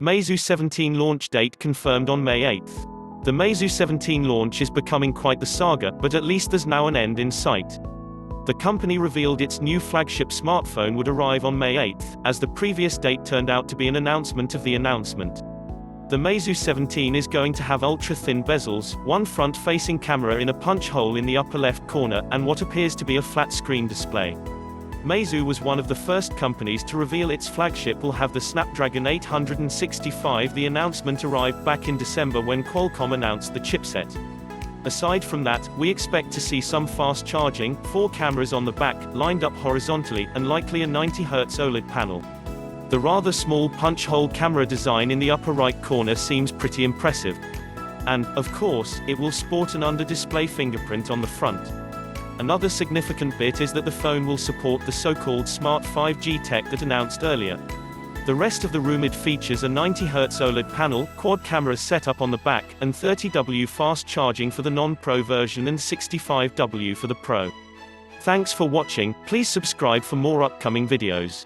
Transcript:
Meizu 17 launch date confirmed on May 8. The Meizu 17 launch is becoming quite the saga, but at least there's now an end in sight. The company revealed its new flagship smartphone would arrive on May 8, as the previous date turned out to be an announcement of the announcement. The Meizu 17 is going to have ultra-thin bezels, one front-facing camera in a punch hole in the upper left corner, and what appears to be a flat-screen display. Meizu was one of the first companies to reveal its flagship will have the Snapdragon 865. The announcement arrived back in December when Qualcomm announced the chipset. Aside from that, we expect to see some fast charging, 4 cameras on the back, lined up horizontally, and likely a 90Hz OLED panel. The rather small punch-hole camera design in the upper right corner seems pretty impressive. And, of course, it will sport an under-display fingerprint on the front. Another significant bit is that the phone will support the so-called smart 5G tech that announced earlier. The rest of the rumored features a 90Hz OLED panel, quad camera setup on the back, and 30W fast charging for the non-Pro version and 65W for the Pro. Thanks for watching. Please subscribe for more upcoming videos.